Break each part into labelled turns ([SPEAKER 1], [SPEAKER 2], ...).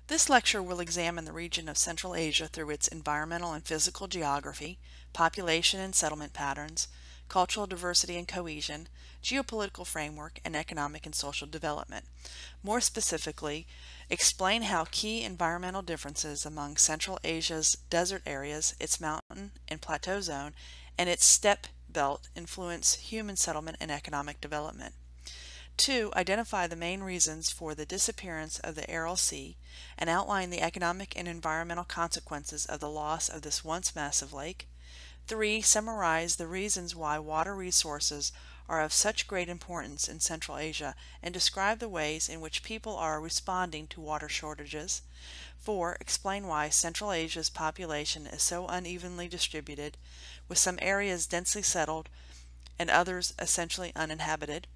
[SPEAKER 1] This lecture will examine the region of Central Asia through its environmental and physical geography, population and settlement patterns, cultural diversity and cohesion, geopolitical framework, and economic and social development. More specifically, explain how key environmental differences among Central Asia's desert areas, its mountain and plateau zone, and its steppe belt influence human settlement and economic development. 2. Identify the main reasons for the disappearance of the Aral Sea and outline the economic and environmental consequences of the loss of this once massive lake. 3. Summarize the reasons why water resources are of such great importance in Central Asia and describe the ways in which people are responding to water shortages. 4. Explain why Central Asia's population is so unevenly distributed, with some areas densely settled and others essentially uninhabited.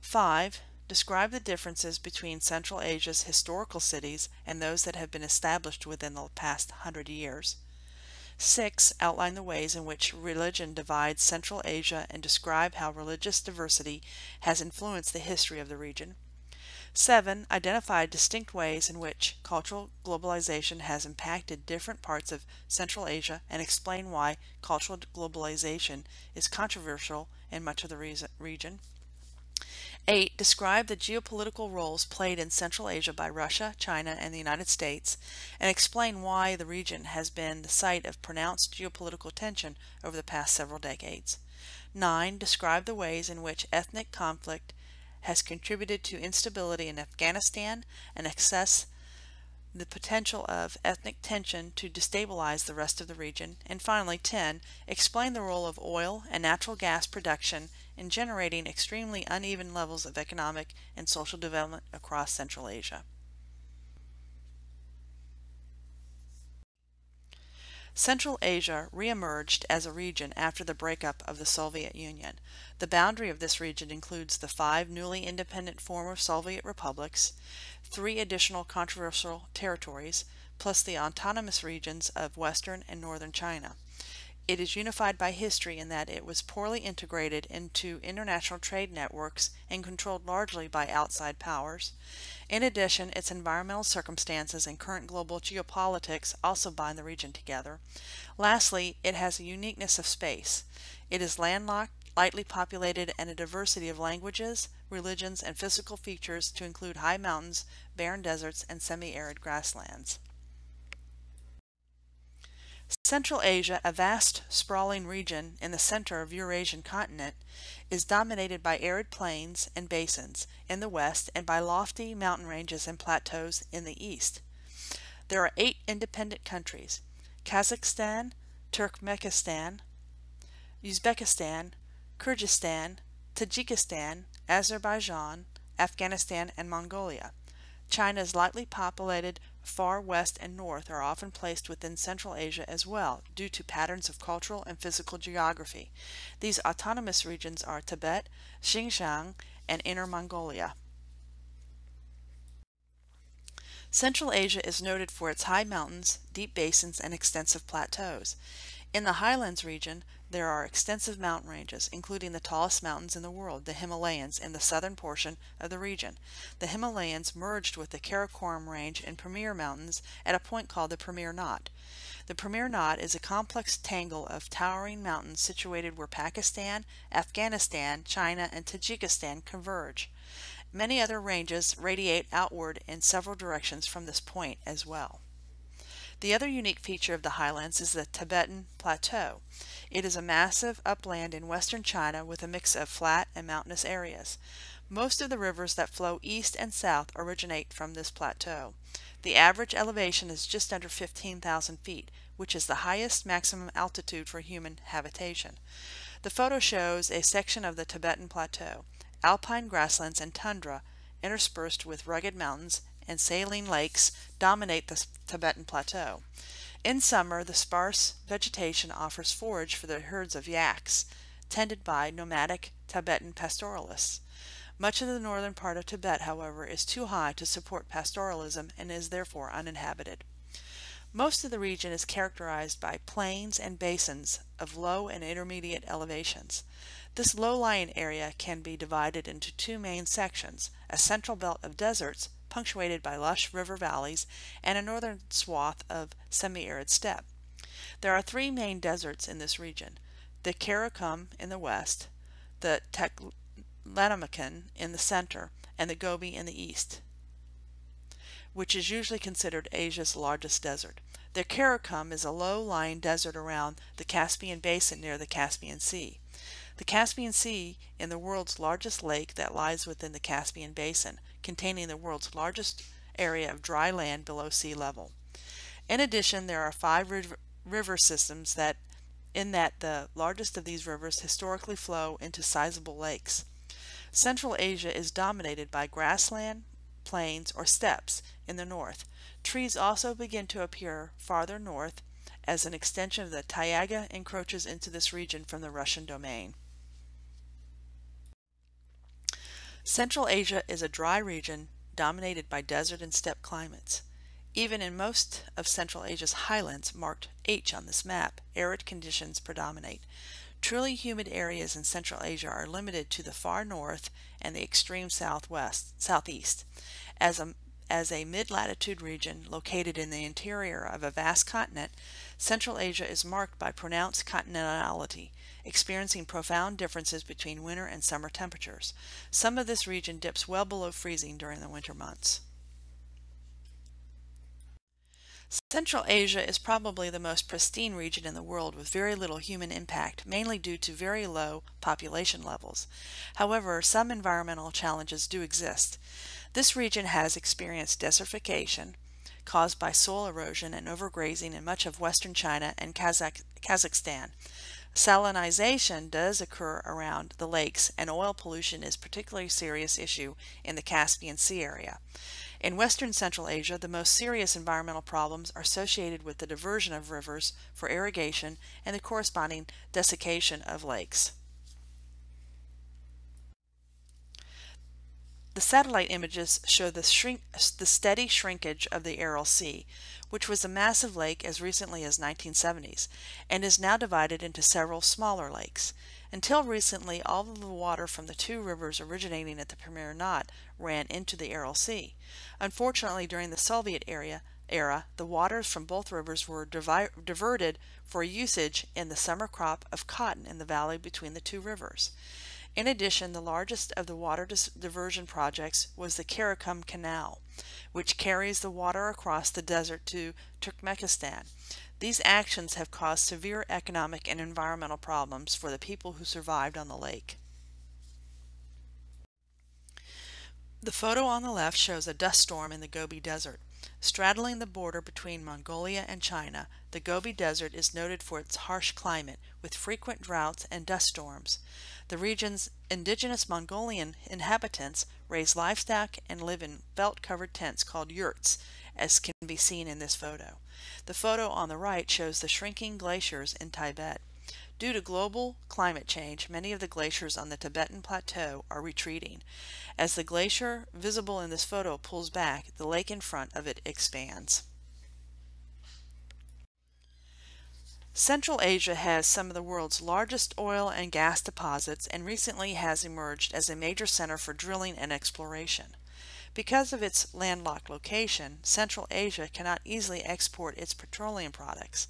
[SPEAKER 1] 5. Describe the differences between Central Asia's historical cities and those that have been established within the past 100 years. 6. Outline the ways in which religion divides Central Asia and describe how religious diversity has influenced the history of the region. 7. Identify distinct ways in which cultural globalization has impacted different parts of Central Asia and explain why cultural globalization is controversial in much of the region. 8. Describe the geopolitical roles played in Central Asia by Russia, China, and the United States, and explain why the region has been the site of pronounced geopolitical tension over the past several decades. 9. Describe the ways in which ethnic conflict has contributed to instability in Afghanistan and assess the potential of ethnic tension to destabilize the rest of the region. And finally, 10. Explain the role of oil and natural gas production in generating extremely uneven levels of economic and social development across Central Asia. Central Asia re-emerged as a region after the breakup of the Soviet Union. The boundary of this region includes the 5 newly independent former Soviet republics, 3 additional controversial territories, plus the autonomous regions of western and northern China. It is unified by history in that it was poorly integrated into international trade networks and controlled largely by outside powers. In addition, its environmental circumstances and current global geopolitics also bind the region together. Lastly, it has a uniqueness of space. It is landlocked, lightly populated, and a diversity of languages, religions, and physical features to include high mountains, barren deserts, and semi-arid grasslands. Central Asia, a vast, sprawling region in the center of the Eurasian continent, is dominated by arid plains and basins in the west and by lofty mountain ranges and plateaus in the east. There are 8 independent countries: Kazakhstan, Turkmenistan, Uzbekistan, Kyrgyzstan, Tajikistan, Azerbaijan, Afghanistan, and Mongolia. China's lightly populated far west and north are often placed within Central Asia as well, due to patterns of cultural and physical geography. These autonomous regions are Tibet, Xinjiang, and Inner Mongolia. Central Asia is noted for its high mountains, deep basins, and extensive plateaus. In the highlands region, there are extensive mountain ranges, including the tallest mountains in the world, the Himalayas, in the southern portion of the region. The Himalayas merged with the Karakoram Range and Pamir Mountains at a point called the Pamir Knot. The Pamir Knot is a complex tangle of towering mountains situated where Pakistan, Afghanistan, China, and Tajikistan converge. Many other ranges radiate outward in several directions from this point as well. The other unique feature of the highlands is the Tibetan Plateau. It is a massive upland in western China with a mix of flat and mountainous areas. Most of the rivers that flow east and south originate from this plateau. The average elevation is just under 15,000 feet, which is the highest maximum altitude for human habitation. The photo shows a section of the Tibetan Plateau. Alpine grasslands and tundra, interspersed with rugged mountains and saline lakes, dominate the Tibetan Plateau. In summer, the sparse vegetation offers forage for the herds of yaks, tended by nomadic Tibetan pastoralists. Much of the northern part of Tibet, however, is too high to support pastoralism and is therefore uninhabited. Most of the region is characterized by plains and basins of low and intermediate elevations. This low-lying area can be divided into 2 main sections: a central belt of deserts, punctuated by lush river valleys and a northern swath of semi-arid steppe. There are three main deserts in this region: the Karakum in the west, the Taklamakan in the center, and the Gobi in the east, which is usually considered Asia's largest desert. The Karakum is a low-lying desert around the Caspian Basin near the Caspian Sea. The Caspian Sea is the world's largest lake that lies within the Caspian Basin, containing the world's largest area of dry land below sea level. In addition, there are five river systems that the largest of these rivers historically flow into sizable lakes. Central Asia is dominated by grassland, plains, or steppes in the north. Trees also begin to appear farther north as an extension of the taiga encroaches into this region from the Russian domain. Central Asia is a dry region dominated by desert and steppe climates. Even in most of Central Asia's highlands, marked H on this map, arid conditions predominate. Truly humid areas in Central Asia are limited to the far north and the extreme southeast. As a mid-latitude region located in the interior of a vast continent, Central Asia is marked by pronounced continentality, experiencing profound differences between winter and summer temperatures. Some of this region dips well below freezing during the winter months. Central Asia is probably the most pristine region in the world with very little human impact, mainly due to very low population levels. However, some environmental challenges do exist. This region has experienced desertification caused by soil erosion and overgrazing in much of western China and Kazakhstan. Salinization does occur around the lakes, and oil pollution is a particularly serious issue in the Caspian Sea area. In western Central Asia, the most serious environmental problems are associated with the diversion of rivers for irrigation and the corresponding desiccation of lakes. The satellite images show the steady shrinkage of the Aral Sea, which was a massive lake as recently as 1970s, and is now divided into several smaller lakes. Until recently, all of the water from the two rivers originating at the Premier Knot ran into the Aral Sea. Unfortunately, during the Soviet era, the waters from both rivers were diverted for usage in the summer crop of cotton in the valley between the two rivers. In addition, the largest of the water diversion projects was the Karakum Canal, which carries the water across the desert to Turkmenistan. These actions have caused severe economic and environmental problems for the people who survived on the lake. The photo on the left shows a dust storm in the Gobi Desert. Straddling the border between Mongolia and China, the Gobi Desert is noted for its harsh climate, with frequent droughts and dust storms. The region's indigenous Mongolian inhabitants raise livestock and live in felt-covered tents called yurts, as can be seen in this photo. The photo on the right shows the shrinking glaciers in Tibet. Due to global climate change, many of the glaciers on the Tibetan plateau are retreating. As the glacier visible in this photo pulls back, the lake in front of it expands. Central Asia has some of the world's largest oil and gas deposits and recently has emerged as a major center for drilling and exploration. Because of its landlocked location, Central Asia cannot easily export its petroleum products.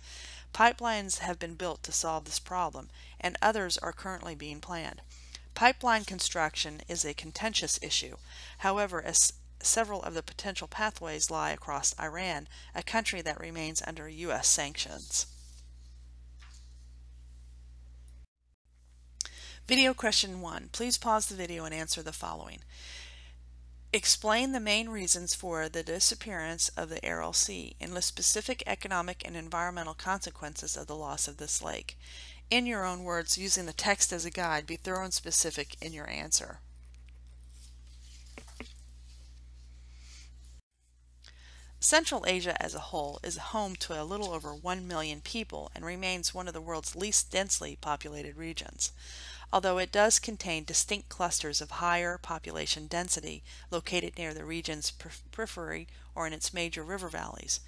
[SPEAKER 1] Pipelines have been built to solve this problem, and others are currently being planned. Pipeline construction is a contentious issue. However, as several of the potential pathways lie across Iran, a country that remains under U.S. sanctions. Video question 1. Please pause the video and answer the following. Explain the main reasons for the disappearance of the Aral Sea and list specific economic and environmental consequences of the loss of this lake. In your own words, using the text as a guide, be thorough and specific in your answer. Central Asia as a whole is home to a little over 1 million people and remains one of the world's least densely populated regions, although it does contain distinct clusters of higher population density located near the region's periphery or in its major river valleys.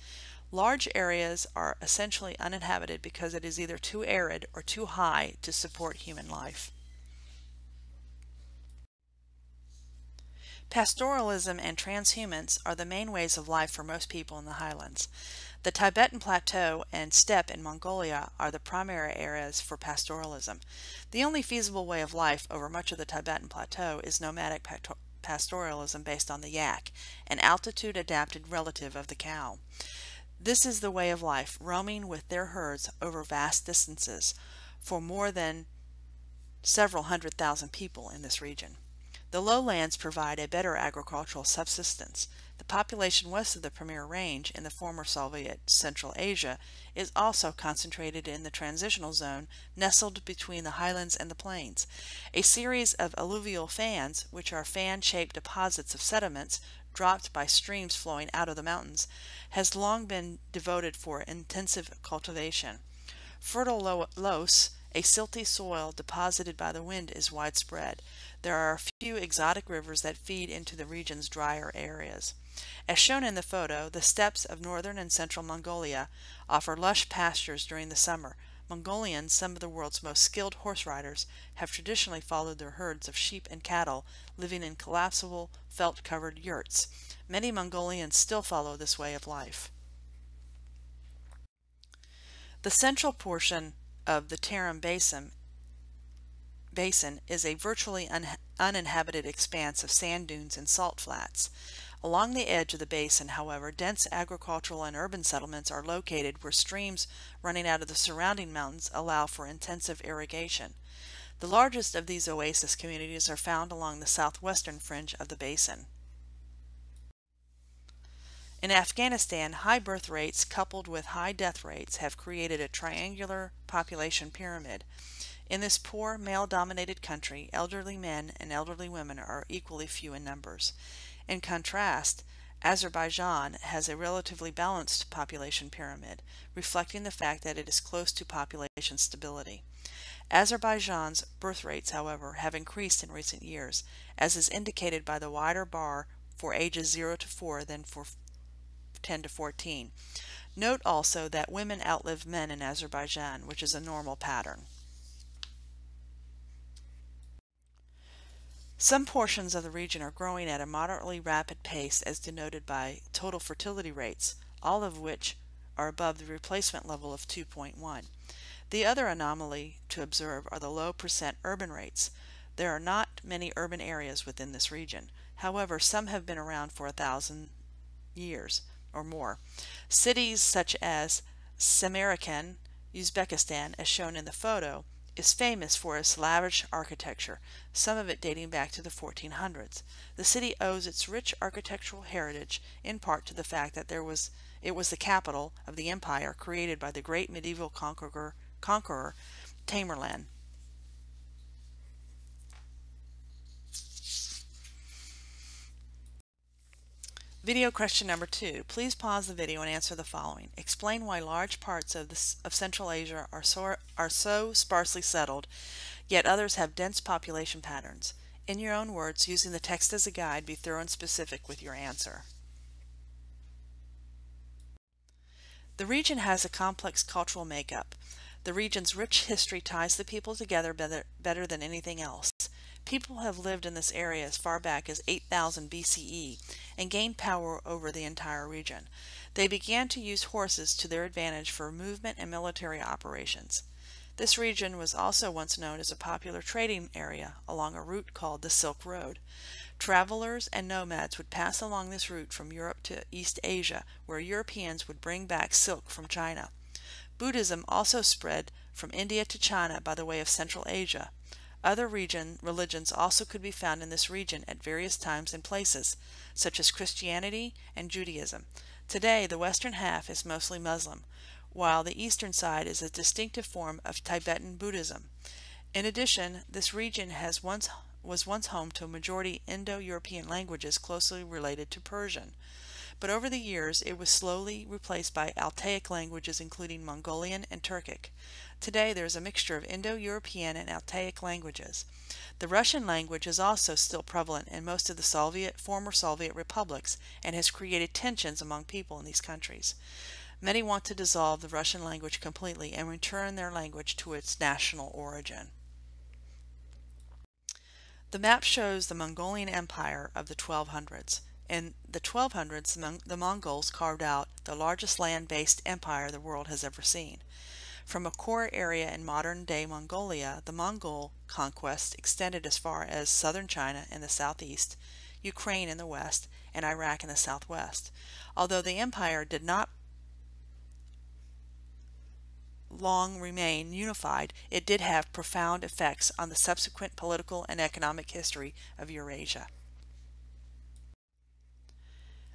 [SPEAKER 1] Large areas are essentially uninhabited because it is either too arid or too high to support human life. Pastoralism and transhumance are the main ways of life for most people in the highlands. The Tibetan Plateau and steppe in Mongolia are the primary areas for pastoralism. The only feasible way of life over much of the Tibetan Plateau is nomadic pastoralism based on the yak, an altitude-adapted relative of the cow. This is the way of life, roaming with their herds over vast distances for more than several 100,000 people in this region. The lowlands provide a better agricultural subsistence. The population west of the Pamir Range in the former Soviet Central Asia is also concentrated in the transitional zone nestled between the highlands and the plains. A series of alluvial fans, which are fan-shaped deposits of sediments dropped by streams flowing out of the mountains, has long been devoted for intensive cultivation. Fertile loess, a silty soil deposited by the wind, is widespread. There are a few exotic rivers that feed into the region's drier areas. As shown in the photo, the steppes of northern and central Mongolia offer lush pastures during the summer. Mongolians, some of the world's most skilled horse riders, have traditionally followed their herds of sheep and cattle, living in collapsible, felt-covered yurts. Many Mongolians still follow this way of life. The central portion of the Tarim Basin is a virtually uninhabited expanse of sand dunes and salt flats. Along the edge of the basin, however, dense agricultural and urban settlements are located where streams running out of the surrounding mountains allow for intensive irrigation. The largest of these oasis communities are found along the southwestern fringe of the basin. In Afghanistan, high birth rates coupled with high death rates have created a triangular population pyramid. In this poor, male-dominated country, elderly men and elderly women are equally few in numbers. In contrast, Azerbaijan has a relatively balanced population pyramid, reflecting the fact that it is close to population stability. Azerbaijan's birth rates, however, have increased in recent years, as is indicated by the wider bar for ages 0 to 4 than for 10 to 14. Note also that women outlive men in Azerbaijan, which is a normal pattern. Some portions of the region are growing at a moderately rapid pace as denoted by total fertility rates, all of which are above the replacement level of 2.1. The other anomaly to observe are the low percent urban rates. There are not many urban areas within this region. However, some have been around for 1,000 years or more. Cities such as Samarkand, Uzbekistan, as shown in the photo, is famous for its lavish architecture, some of it dating back to the 1400s. The city owes its rich architectural heritage in part to the fact that it was the capital of the empire created by the great medieval conqueror Tamerlane. Video question number 2. Please pause the video and answer the following. Explain why large parts of Central Asia are so sparsely settled, yet others have dense population patterns. In your own words, using the text as a guide, be thorough and specific with your answer. The region has a complex cultural makeup. The region's rich history ties the people together better than anything else. People have lived in this area as far back as 8000 BCE and gained power over the entire region. They began to use horses to their advantage for movement and military operations. This region was also once known as a popular trading area along a route called the Silk Road. Travelers and nomads would pass along this route from Europe to East Asia, where Europeans would bring back silk from China. Buddhism also spread from India to China by the way of Central Asia. Other religions also could be found in this region at various times and places, such as Christianity and Judaism. Today, the western half is mostly Muslim, while the eastern side is a distinctive form of Tibetan Buddhism. In addition, this region was once home to a majority Indo-European languages closely related to Persian. But over the years, it was slowly replaced by Altaic languages including Mongolian and Turkic. Today, there is a mixture of Indo-European and Altaic languages. The Russian language is also still prevalent in most of the former Soviet republics and has created tensions among people in these countries. Many want to dissolve the Russian language completely and return their language to its national origin. The map shows the Mongolian Empire of the 1200s. In the 1200s, the Mongols carved out the largest land-based empire the world has ever seen. From a core area in modern-day Mongolia, the Mongol conquest extended as far as southern China in the southeast, Ukraine in the west, and Iraq in the southwest. Although the empire did not long remain unified, it did have profound effects on the subsequent political and economic history of Eurasia.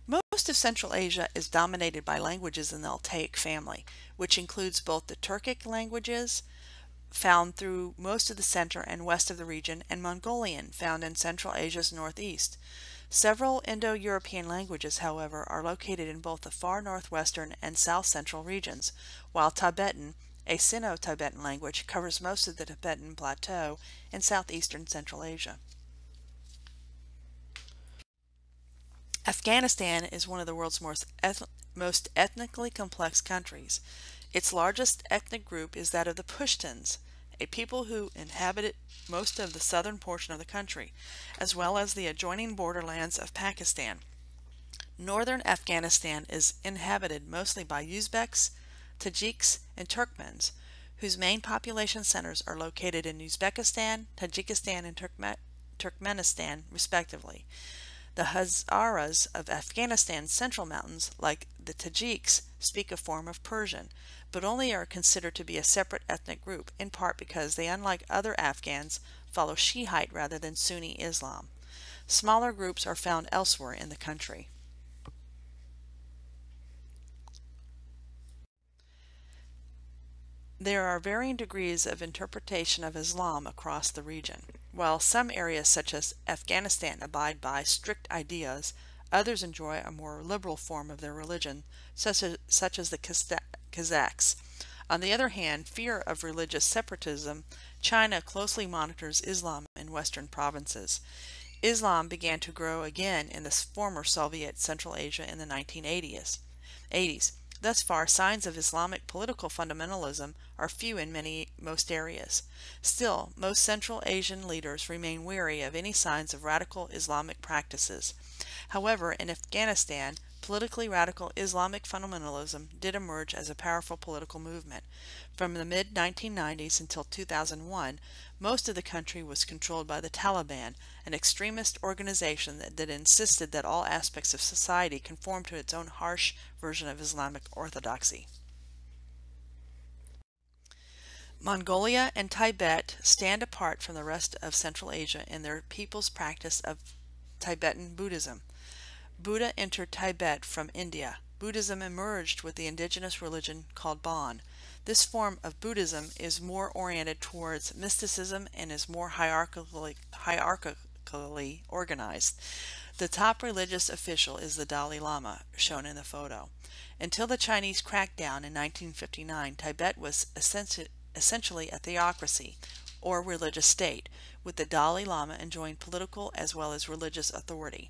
[SPEAKER 1] Most of Central Asia is dominated by languages in the Altaic family, which includes both the Turkic languages found through most of the center and west of the region and Mongolian found in Central Asia's northeast. Several Indo-European languages, however, are located in both the far northwestern and south-central regions, while Tibetan, a Sino-Tibetan language, covers most of the Tibetan Plateau in southeastern Central Asia. Afghanistan is one of the world's most ethnically complex countries. Its largest ethnic group is that of the Pashtuns, a people who inhabit most of the southern portion of the country, as well as the adjoining borderlands of Pakistan. Northern Afghanistan is inhabited mostly by Uzbeks, Tajiks, and Turkmens, whose main population centers are located in Uzbekistan, Tajikistan, and Turkmenistan, respectively. The Hazaras of Afghanistan's central mountains, like the Tajiks, speak a form of Persian, but only are considered to be a separate ethnic group, in part because they, unlike other Afghans, follow Shiite rather than Sunni Islam. Smaller groups are found elsewhere in the country. There are varying degrees of interpretation of Islam across the region. While some areas such as Afghanistan abide by strict ideas, others enjoy a more liberal form of their religion, such as the Kazakhs. On the other hand, fear of religious separatism, China closely monitors Islam in western provinces. Islam began to grow again in the former Soviet Central Asia in the 1980s. Thus far, signs of Islamic political fundamentalism are few in most areas. Still, most Central Asian leaders remain wary of any signs of radical Islamic practices. However, in Afghanistan, politically radical Islamic fundamentalism did emerge as a powerful political movement. From the mid-1990s until 2001, most of the country was controlled by the Taliban, an extremist organization that insisted that all aspects of society conform to its own harsh version of Islamic orthodoxy. Mongolia and Tibet stand apart from the rest of Central Asia in their people's practice of Tibetan Buddhism. Buddha entered Tibet from India. Buddhism emerged with the indigenous religion called Bon. This form of Buddhism is more oriented towards mysticism and is more hierarchically organized. The top religious official is the Dalai Lama, shown in the photo. Until the Chinese crackdown in 1959, Tibet was essentially a theocracy, or religious state, with the Dalai Lama enjoying political as well as religious authority.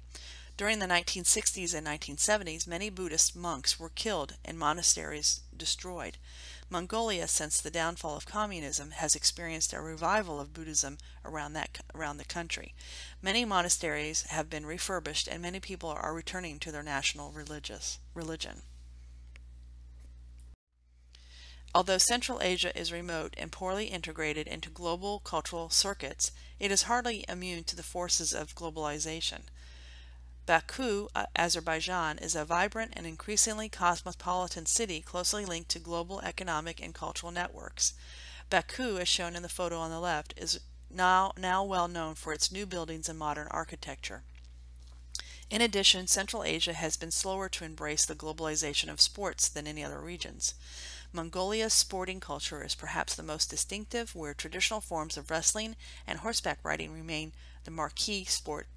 [SPEAKER 1] During the 1960s and 1970s, many Buddhist monks were killed and monasteries destroyed. Mongolia, since the downfall of communism, has experienced a revival of Buddhism around the country. Many monasteries have been refurbished and many people are returning to their national religion. Although Central Asia is remote and poorly integrated into global cultural circuits, it is hardly immune to the forces of globalization. Baku, Azerbaijan, is a vibrant and increasingly cosmopolitan city closely linked to global economic and cultural networks. Baku, as shown in the photo on the left, is now well known for its new buildings and modern architecture. In addition, Central Asia has been slower to embrace the globalization of sports than any other regions. Mongolia's sporting culture is perhaps the most distinctive, where traditional forms of wrestling and horseback riding remain the marquee sport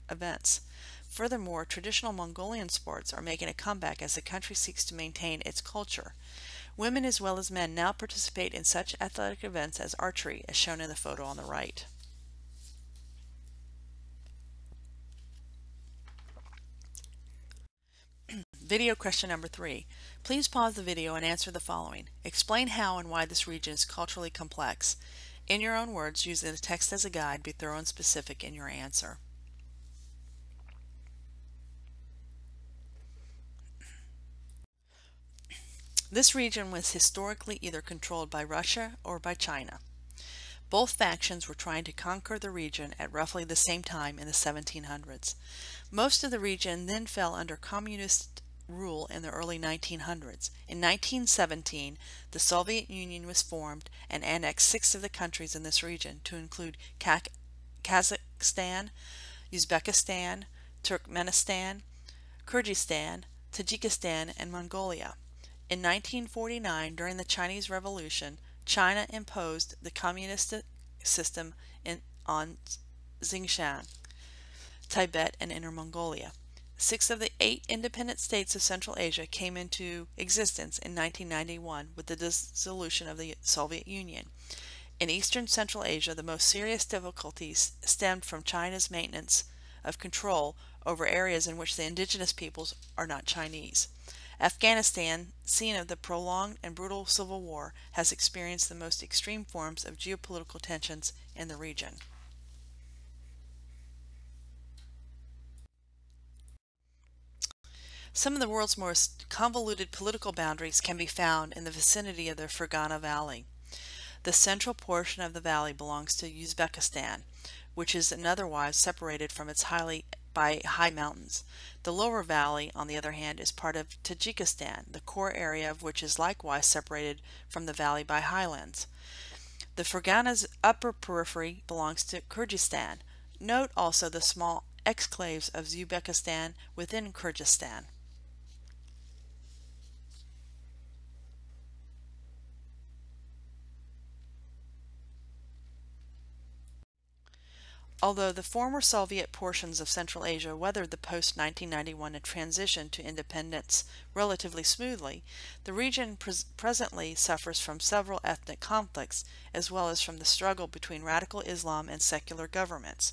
[SPEAKER 1] events. Furthermore, traditional Mongolian sports are making a comeback as the country seeks to maintain its culture. Women as well as men now participate in such athletic events as archery, as shown in the photo on the right. Video question number 3. Please pause the video and answer the following. Explain how and why this region is culturally complex. In your own words, using the text as a guide, be thorough and specific in your answer. This region was historically either controlled by Russia or by China. Both factions were trying to conquer the region at roughly the same time in the 1700s. Most of the region then fell under communist rule in the early 1900s. In 1917, the Soviet Union was formed and annexed 6 of the countries in this region, to include Kazakhstan, Uzbekistan, Turkmenistan, Kyrgyzstan, Tajikistan, and Mongolia. In 1949, during the Chinese Revolution, China imposed the communist system on Xinjiang, Tibet, and Inner Mongolia. 6 of the 8 independent states of Central Asia came into existence in 1991 with the dissolution of the Soviet Union. In Eastern Central Asia, the most serious difficulties stemmed from China's maintenance of control over areas in which the indigenous peoples are not Chinese. Afghanistan, scene of the prolonged and brutal civil war, has experienced the most extreme forms of geopolitical tensions in the region. Some of the world's most convoluted political boundaries can be found in the vicinity of the Fergana Valley. The central portion of the valley belongs to Uzbekistan, which is otherwise separated from its by high mountains. The lower valley, on the other hand, is part of Tajikistan, the core area of which is likewise separated from the valley by highlands. The Fergana's upper periphery belongs to Kyrgyzstan. Note also the small exclaves of Uzbekistan within Kyrgyzstan. Although the former Soviet portions of Central Asia weathered the post-1991 transition to independence relatively smoothly, the region presently suffers from several ethnic conflicts, as well as from the struggle between radical Islam and secular governments.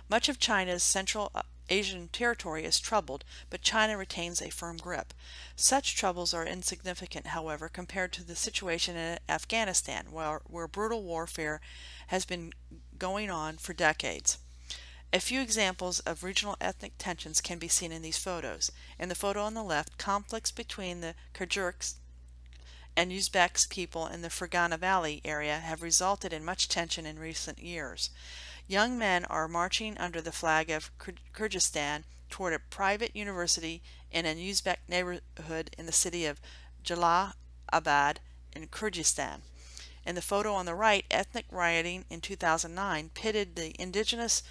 [SPEAKER 1] Much of China's Central Asian territory is troubled, but China retains a firm grip. Such troubles are insignificant, however, compared to the situation in Afghanistan, where brutal warfare has been going on for decades. A few examples of regional ethnic tensions can be seen in these photos. In the photo on the left, conflicts between the Kyrgyz and Uzbek people in the Fergana Valley area have resulted in much tension in recent years. Young men are marching under the flag of Kyrgyzstan toward a private university in an Uzbek neighborhood in the city of Jalalabad in Kyrgyzstan. In the photo on the right, ethnic rioting in 2009 pitted the indigenous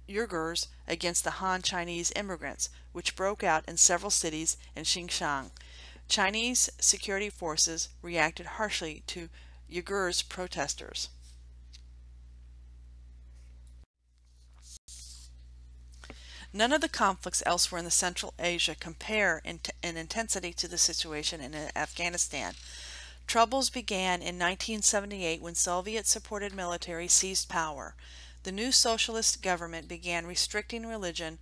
[SPEAKER 1] Uyghurs against the Han Chinese immigrants, which broke out in several cities in Xinjiang. Chinese security forces reacted harshly to Uyghurs protesters. None of the conflicts elsewhere in Central Asia compare in intensity to the situation in Afghanistan. Troubles began in 1978 when Soviet-supported military seized power. The new socialist government began restricting religion,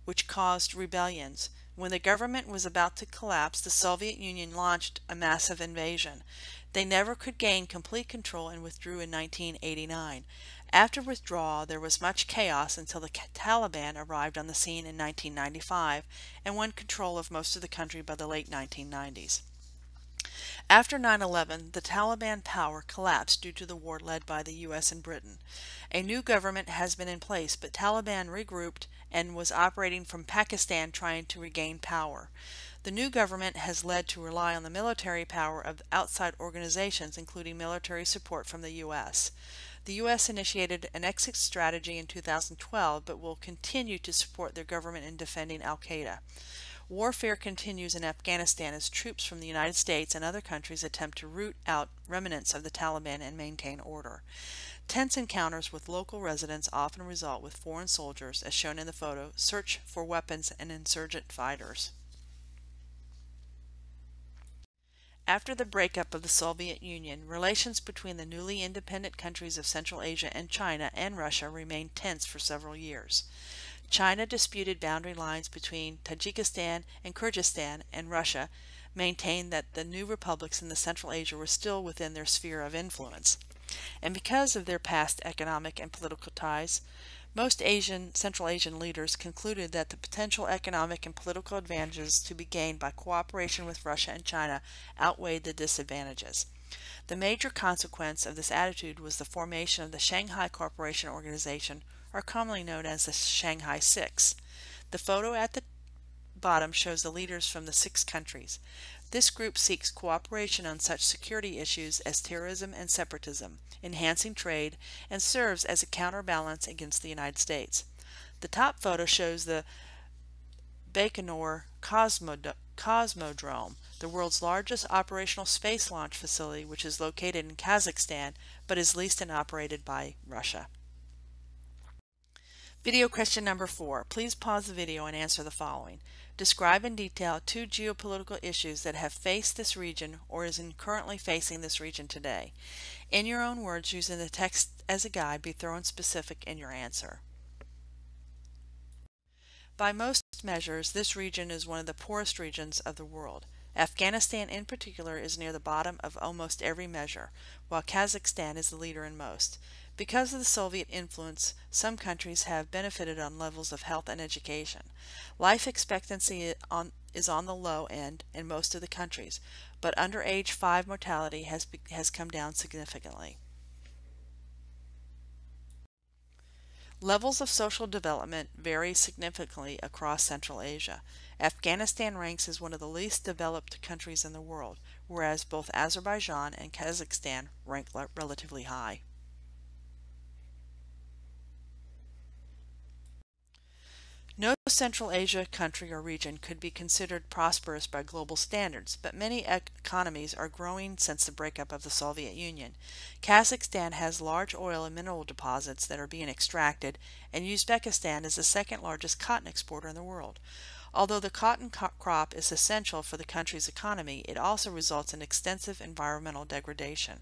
[SPEAKER 1] which caused rebellions. When the government was about to collapse, the Soviet Union launched a massive invasion. They never could gain complete control and withdrew in 1989. After withdrawal, there was much chaos until the Taliban arrived on the scene in 1995 and won control of most of the country by the late 1990s. After 9/11, the Taliban power collapsed due to the war led by the US and Britain. A new government has been in place, but Taliban regrouped and was operating from Pakistan trying to regain power. The new government has led to rely on the military power of outside organizations, including military support from the US. The U.S. initiated an exit strategy in 2012, but will continue to support their government in defending al-Qaeda. Warfare continues in Afghanistan as troops from the United States and other countries attempt to root out remnants of the Taliban and maintain order. Tense encounters with local residents often result with foreign soldiers, as shown in the photo, search for weapons and insurgent fighters. After the breakup of the Soviet Union, relations between the newly independent countries of Central Asia and China and Russia remained tense for several years. China disputed boundary lines between Tajikistan and Kyrgyzstan, and Russia maintained that the new republics in the Central Asia were still within their sphere of influence. And because of their past economic and political ties, most Central Asian leaders concluded that the potential economic and political advantages to be gained by cooperation with Russia and China outweighed the disadvantages. The major consequence of this attitude was the formation of the Shanghai Cooperation Organization, or commonly known as the Shanghai Six. The photo at the bottom shows the leaders from the 6 countries. This group seeks cooperation on such security issues as terrorism and separatism, enhancing trade, and serves as a counterbalance against the United States. The top photo shows the Baikonur Cosmodrome, the world's largest operational space launch facility, which is located in Kazakhstan but is leased and operated by Russia. Video question number 4. Please pause the video and answer the following. Describe in detail 2 geopolitical issues that have faced this region or is currently facing this region today. In your own words, using the text as a guide, be thorough and specific in your answer. By most measures, this region is one of the poorest regions of the world. Afghanistan in particular is near the bottom of almost every measure, while Kazakhstan is the leader in most. Because of the Soviet influence, some countries have benefited on levels of health and education. Life expectancy is on the low end in most of the countries, but under age 5 mortality has come down significantly. Levels of social development vary significantly across Central Asia. Afghanistan ranks as one of the least developed countries in the world, whereas both Azerbaijan and Kazakhstan rank relatively high. No Central Asia country or region could be considered prosperous by global standards, but many economies are growing since the breakup of the Soviet Union. Kazakhstan has large oil and mineral deposits that are being extracted, and Uzbekistan is the 2nd largest cotton exporter in the world. Although the cotton crop is essential for the country's economy, it also results in extensive environmental degradation.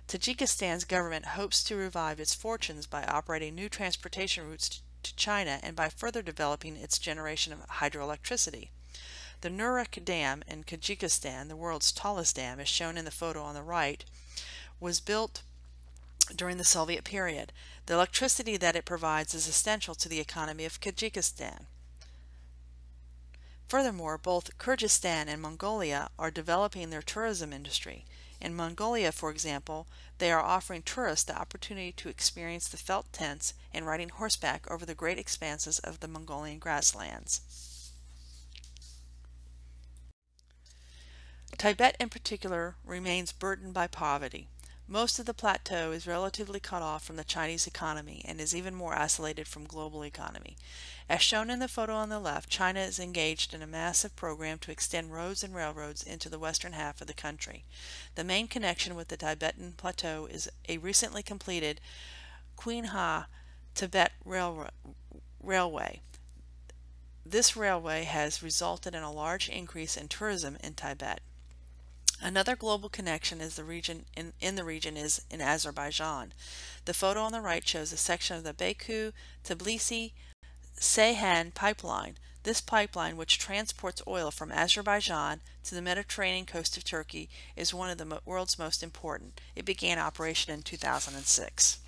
[SPEAKER 1] Tajikistan's government hopes to revive its fortunes by operating new transportation routes to China and by further developing its generation of hydroelectricity. The Nurak Dam in Tajikistan, the world's tallest dam, as shown in the photo on the right, was built during the Soviet period. The electricity that it provides is essential to the economy of Tajikistan. Furthermore, both Kyrgyzstan and Mongolia are developing their tourism industry. In Mongolia, for example, they are offering tourists the opportunity to experience the felt tents and riding horseback over the great expanses of the Mongolian grasslands. Tibet in particular remains burdened by poverty. Most of the plateau is relatively cut off from the Chinese economy and is even more isolated from global economy. As shown in the photo on the left, China is engaged in a massive program to extend roads and railroads into the western half of the country. The main connection with the Tibetan Plateau is a recently completed Qinghai-Tibet Railway. This railway has resulted in a large increase in tourism in Tibet. Another global connection is the region in the region is in Azerbaijan. The photo on the right shows a section of the Baku-Tbilisi-Ceyhan pipeline. This pipeline, which transports oil from Azerbaijan to the Mediterranean coast of Turkey, is one of the world's most important. It began operation in 2006.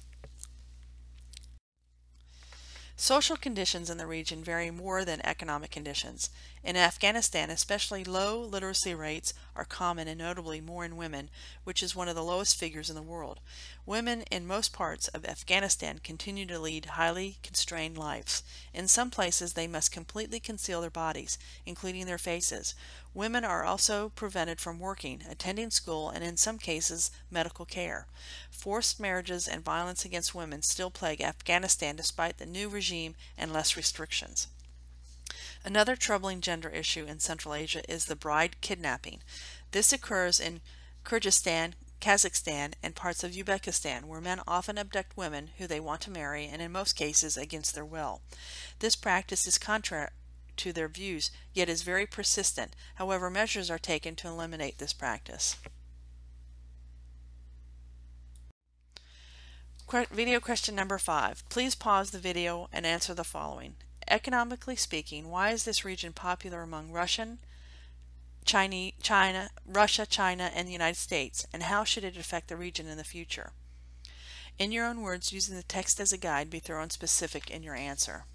[SPEAKER 1] Social conditions in the region vary more than economic conditions. In Afghanistan, especially low literacy rates are common and notably more in women, which is one of the lowest figures in the world. Women in most parts of Afghanistan continue to lead highly constrained lives. In some places, they must completely conceal their bodies, including their faces. Women are also prevented from working, attending school, and in some cases, medical care. Forced marriages and violence against women still plague Afghanistan despite the new regime and less restrictions. Another troubling gender issue in Central Asia is the bride kidnapping. This occurs in Kyrgyzstan, Kazakhstan, and parts of Uzbekistan, where men often abduct women who they want to marry, and in most cases against their will. This practice is contrary to their views, yet is very persistent. However, measures are taken to eliminate this practice. Video question number 5. Please pause the video and answer the following. Economically speaking, why is this region popular among Russian, Russia, China, and the United States, and how should it affect the region in the future? In your own words, using the text as a guide, be thorough and specific in your answer.